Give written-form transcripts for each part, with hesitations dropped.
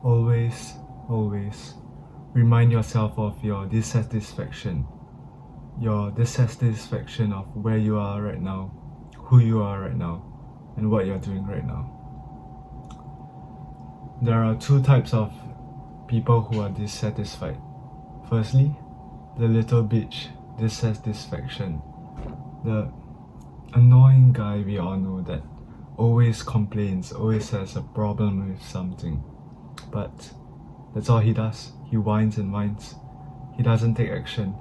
Always, always remind yourself of your dissatisfaction. Your dissatisfaction of where you are right now, who you are right now, and what you're doing right now. There are two types of people who are dissatisfied. Firstly, the little bitch dissatisfaction. The annoying guy we all know that always complains, always has a problem with something. But that's all he does. He whines and whines. He doesn't take action.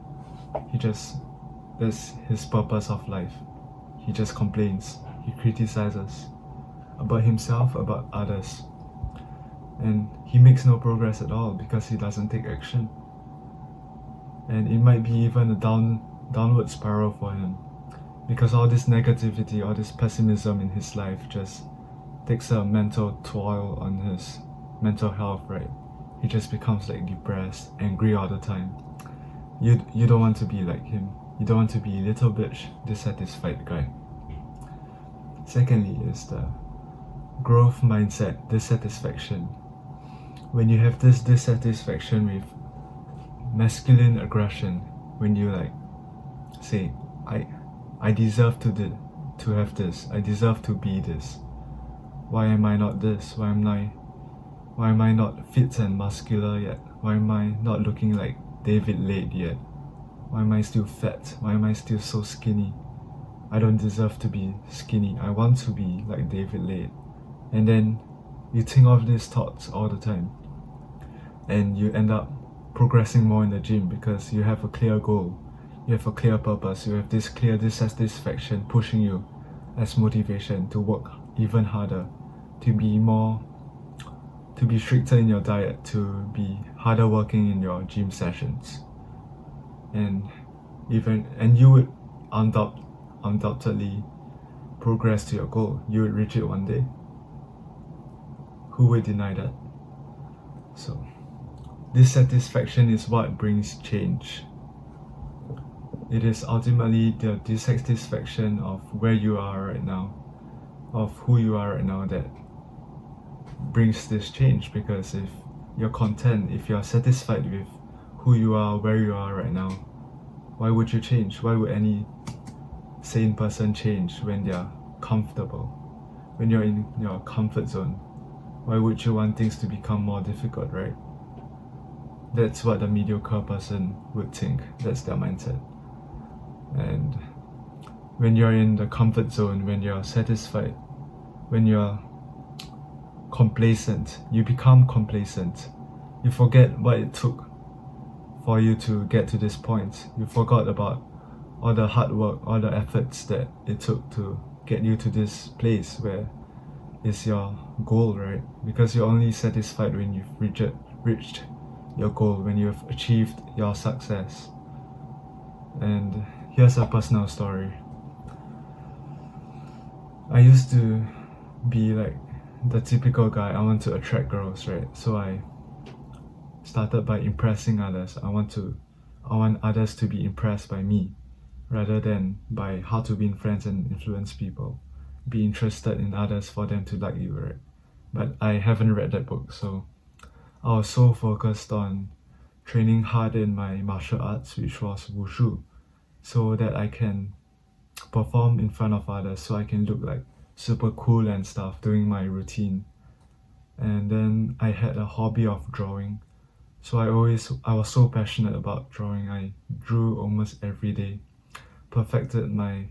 That's his purpose of life. He just complains. He criticizes about himself, about others. And he makes no progress at all because he doesn't take action. And it might be even a downward spiral for him, because all this negativity, all this pessimism in his life just takes a mental toll on his mental health, right? He just becomes like depressed, angry all the time. You don't want to be like him. You don't want to be little bitch dissatisfied guy. Secondly is the growth mindset dissatisfaction. When you have this dissatisfaction with masculine aggression, when you like say, I deserve to have this, I deserve to be this. Why am I not this? Why am I not fit and muscular yet? Why am I not looking like David Lade yet? Why am I still fat? Why am I still so skinny? I don't deserve to be skinny. I want to be like David Lade. And then you think of these thoughts all the time, and you end up progressing more in the gym because you have a clear goal, you have a clear purpose, you have this clear dissatisfaction pushing you as motivation to work even harder, to be stricter in your diet, to be harder working in your gym sessions, and you would undoubtedly progress to your goal. You would reach it one day. Who would deny that? So dissatisfaction is what brings change. It is ultimately the dissatisfaction of where you are right now, of who you are right now, that brings this change. Because if you're content, if you're satisfied with who you are, where you are right now, why would you change? Why would any sane person change when they're comfortable? When you're in your comfort zone, why would you want things to become more difficult, right? That's what the mediocre person would think. That's their mindset. And when you're in the comfort zone, when you're satisfied, when you're complacent, you become complacent. You forget what it took for you to get to this point. You forgot about all the hard work, all the efforts that it took to get you to this place where is your goal, right? Because you're only satisfied when you've reached your goal, when you've achieved your success. And here's a personal story. I used to be like the typical guy. I want to attract girls, right? So I started by impressing others. I want others to be impressed by me rather than by how to win friends and influence people. Be interested in others for them to like you, right? But I haven't read that book, so I was so focused on training hard in my martial arts, which was wushu, so that I can perform in front of others, so I can look like super cool and stuff doing my routine. And then I had a hobby of drawing, so I was so passionate about drawing. I drew almost every day, perfected my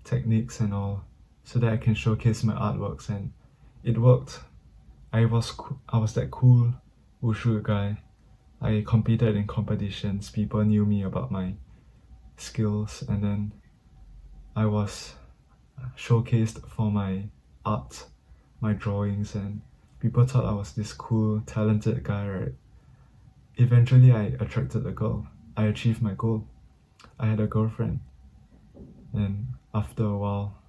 techniques and all, so that I can showcase my artworks, and it worked. I was that cool wushu guy. I competed in competitions. People knew me about my skills, and then I was showcased for my art, my drawings, and people thought I was this cool, talented guy, right? Eventually I attracted a girl. I achieved my goal. I had a girlfriend. And after a while,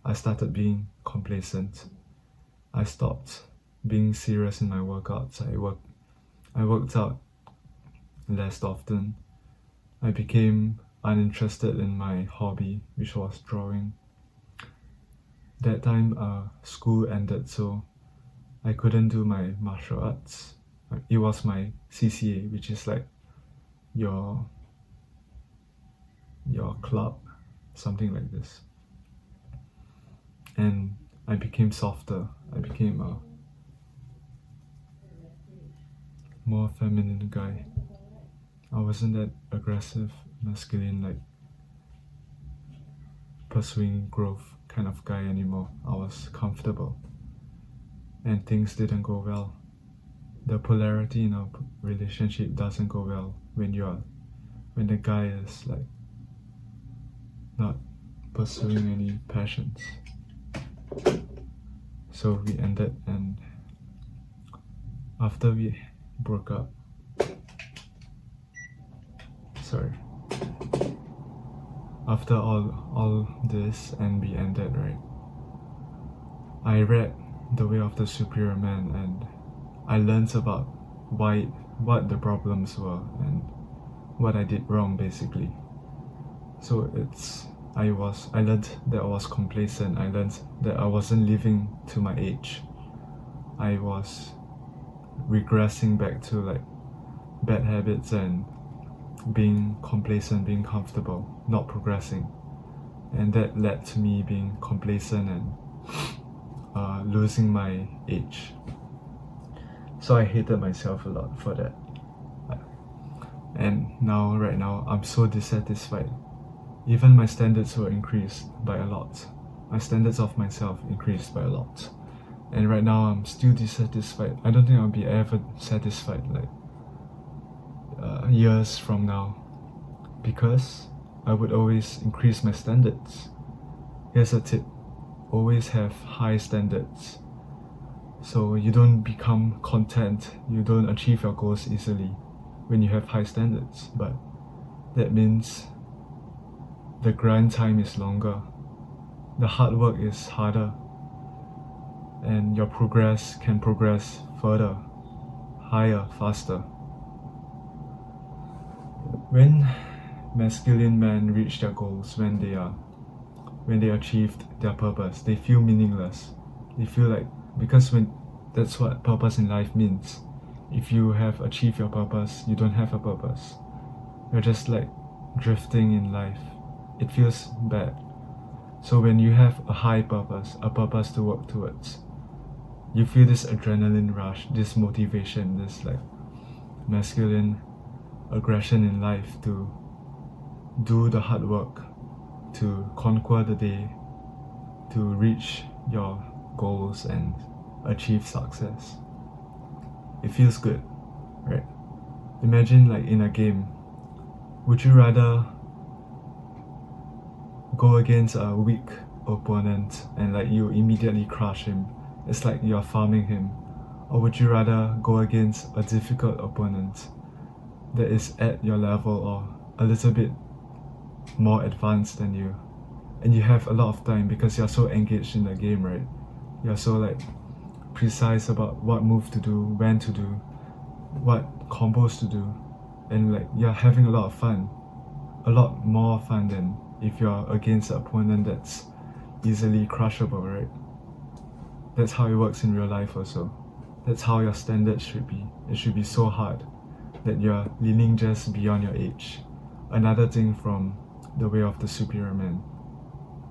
I started being complacent. I stopped being serious in my workouts. I worked out less often. I became uninterested in my hobby, which was drawing. That time school ended, so I couldn't do my martial arts. It was my CCA, which is like your club, something like this. And I became softer. I became a more feminine guy. I wasn't that aggressive, masculine, like pursuing growth kind of guy anymore. I was comfortable. And things didn't go well. The polarity in a relationship doesn't go well when the guy is like not pursuing any passions. So we ended, and after we broke up, after all this and we ended, right, I read The Way of the Superior Man, and I learned about what the problems were and what I did wrong, basically. So I learned that I was complacent. I learned that I wasn't living to my age. I was regressing back to like bad habits and being complacent, being comfortable, not progressing. And that led to me being complacent and losing my age. So I hated myself a lot for that. And right now, I'm so dissatisfied. Even my standards were increased by a lot. My standards of myself increased by a lot. And right now, I'm still dissatisfied. I don't think I'll be ever satisfied like years from now, because I would always increase my standards. Here's a tip: always have high standards. So you don't become content, you don't achieve your goals easily when you have high standards, but that means the grind time is longer, the hard work is harder, and your progress can progress further, higher, faster. When masculine men reach their goals, when they achieved their purpose, they feel meaningless. They feel like, because that's what purpose in life means. If you have achieved your purpose, you don't have a purpose. You're just like drifting in life. It feels bad. So when you have a high purpose, a purpose to work towards, you feel this adrenaline rush, this motivation, this like masculine aggression in life to do the hard work, to conquer the day, to reach your goals and achieve success. It feels good, right? Imagine like in a game, would you rather go against a weak opponent and like you immediately crush him? It's like you're farming him. Or would you rather go against a difficult opponent that is at your level or a little bit more advanced than you, and you have a lot of time because you're so engaged in the game, right? You're so like precise about what move to do, when to do, what combos to do, and like you're having a lot of fun, a lot more fun than if you're against an opponent that's easily crushable, right? That's how it works in real life also. That's how your standards should be. It should be so hard that you're leaning just beyond your age. Another thing from The Way of the Superior Man,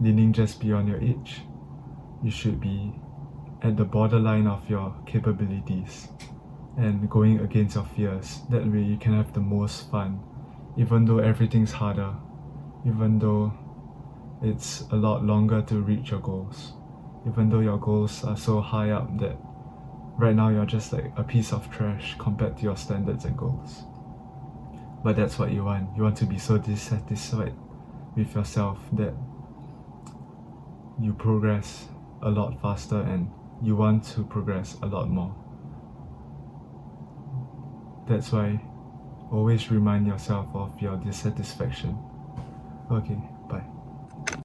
leaning just beyond your age. You should be at the borderline of your capabilities and going against your fears. That way you can have the most fun, even though everything's harder, even though it's a lot longer to reach your goals, even though your goals are so high up that right now you're just like a piece of trash compared to your standards and goals. But that's what you want. You want to be so dissatisfied with yourself that you progress a lot faster and you want to progress a lot more. That's why always remind yourself of your dissatisfaction. Okay.